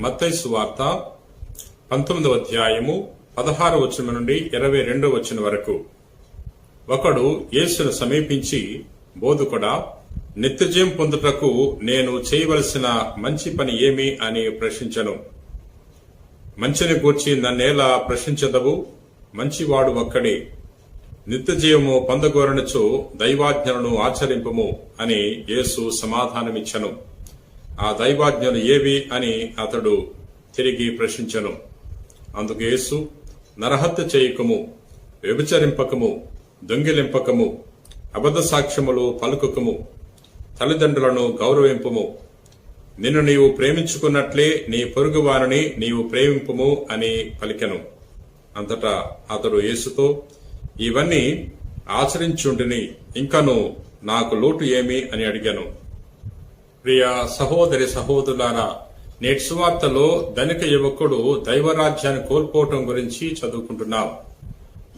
మత్తయి సువార్త 19వ అధ్యాయము 16వ వచనం నుండి 22వ వచనం వరకు. ఒకడు యేసును సమీపించి, బోధకుడా, నిత్యజీవం పొందుటకు నేను చేయవలసిన మంచి పని ఏమి అని ప్రశ్నించెను. మంచిని గూర్చి నన్నేలా ప్రశ్నించదవు? మంచివాడు ఒక్కడే. నిత్యజీవము పొందగోరనుచు దైవాజ్ఞలను ఆచరింపుము అని యేసు సమాధానమిచ్చెను. ఆ దైవాజ్ఞలు ఏవి అని అతడు తిరిగి ప్రశ్నించెను. అందుకు యేసు, నరహత్య చేయకము, వ్యభిచరింపకము, దొంగిలింపకము, అబద్ధ సాక్ష్యములు పలుకకము, తల్లిదండ్రులను గౌరవింపుము, నిన్ను నీవు ప్రేమించుకున్నట్లే నీ పొరుగువారిని నీవు ప్రేమింపుము అని పలికెను. అంతటా అతడు యేసుతో, ఇవన్నీ ఆచరించుండిని, ఇంకను నాకు లోటు ఏమి అని అడిగాను. ప్రియ సహోదరి సహోదరులారా, నేటి సువార్తలో ధనిక యువకుడు దైవరాజ్యాన్ని కోల్పోవటం గురించి చదువుకుంటున్నాం.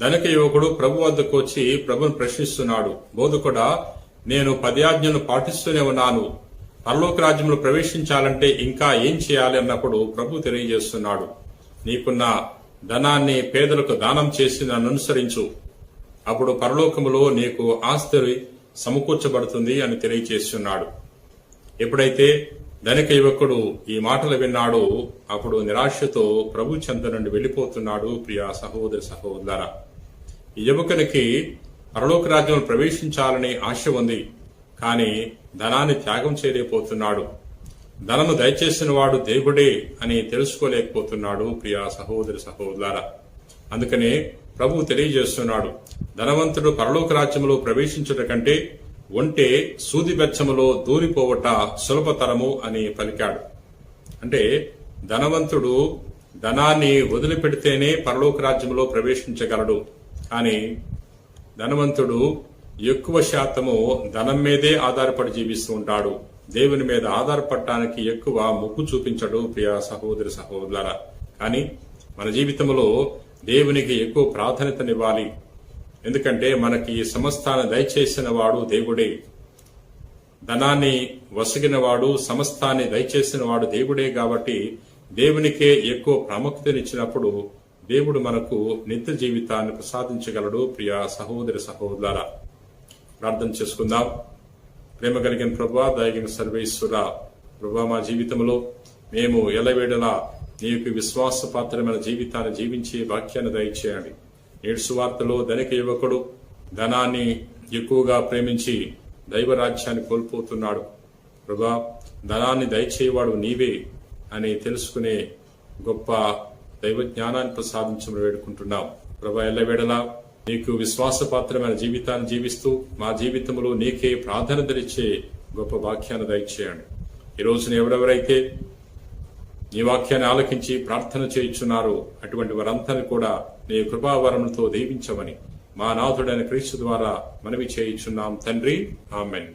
ధనిక యువకుడు ప్రభు వద్దకు వచ్చి ప్రభుని ప్రశ్నిస్తున్నాడు. బోధకుడా, నేను 10 ఆజ్ఞలను పాటిస్తూనే ఉన్నాను, పరలోక రాజ్యంలో ప్రవేశించాలంటే ఇంకా ఏం చేయాలి అన్నప్పుడు ప్రభు తెలియజేస్తున్నాడు, నీకున్న ధనాన్ని పేదలకు దానం చేసి నన్ను అనుసరించు, అప్పుడు పరలోకములో నీకు ఆస్తి సమకూర్చబడుతుంది అని తెలియజేస్తున్నాడు. ఎప్పుడైతే ధనిక యువకుడు ఈ మాటలు విన్నాడో అప్పుడు నిరాశతో ప్రభు చెంత నుండి వెళ్లిపోతున్నాడు. ప్రియ సహోదరి సహోదరులారా, ఈ యువకునికి పరలోక రాజ్యంలో ప్రవేశించాలని ఆశ ఉంది, కానీ ధనాన్ని త్యాగం చేయలేకపోతున్నాడు. ధనము దయచేసిన వాడు దేవుడే అని తెలుసుకోలేకపోతున్నాడు. ప్రియ సహోదరి సహోదరులారా, అందుకనే ప్రభు తెలియజేస్తున్నాడు, ధనవంతుడు పరలోక రాజ్యంలో ప్రవేశించుట కంటే ఒంటే సూది బెచ్చములో దూరిపోవట సులభతరము అని పలికాడు. అంటే ధనవంతుడు ధనాన్ని వదిలిపెడితేనే పరలోక రాజ్యంలో ప్రవేశించగలడు, కానీ ధనవంతుడు ఎక్కువ శాతము ధనం మీదే ఆధారపడి జీవిస్తూ ఉంటాడు. దేవుని మీద ఆధారపడటానికి ఎక్కువ మొగ్గు చూపించడు. ప్రియ సహోదరి సహోదరులారా, కానీ మన జీవితంలో దేవునికి ఎక్కువ ప్రాధాన్యతనివ్వాలి. ఎందుకంటే మనకి సమస్తాన్ని దయచేసిన వాడు దేవుడే. ధనాన్ని వసగిన వాడు, సమస్తాన్ని దయచేసిన వాడు దేవుడే. కాబట్టి దేవునికే ఎక్కువ ప్రాముఖ్యతనిచ్చినప్పుడు దేవుడు మనకు నిత్య జీవితాన్ని ప్రసాదించగలడు. ప్రియ సహోదరి సహోదరులారా, ప్రార్థన చేసుకుందాం. ప్రేమ కలిగిన ప్రభువా, దయగిన సర్వేశ్వర ప్రభువా, మా జీవితంలో మేము ఎల్లవేళలా నీకు విశ్వాసపాత్రమైన జీవితాన్ని జీవించే వాక్యాన్ని దయచేయండి. నేటి సువార్తలో ధనిక యువకుడు ధనాన్ని ఎక్కువగా ప్రేమించి దైవరాజ్యాన్ని కోల్పోతున్నాడు. ప్రభా, ధనాన్ని దయచేవాడు నీవే అని తెలుసుకునే గొప్ప దైవ జ్ఞానాన్ని ప్రసాదించమని వేడుకుంటున్నాం. ప్రభా, ఎల్లవేళలా నీకు విశ్వాసపాత్రమైన జీవితాన్ని జీవిస్తూ మా జీవితంలో నీకే ప్రాధాన్యతనిచ్చే గొప్ప వాక్యాన్ని దయచేయండి. ఈ రోజున ఎవరెవరైతే నీ వాక్యాన్ని ఆలకించి ప్రార్థన చేయుచున్నారు, అటువంటి వారందరినీ కూడా నీ కృపావరములతో దీవించమని మా నాథుడైన క్రీస్తు ద్వారా మనవి చేయుచున్నాం తండ్రి. ఆమేన్.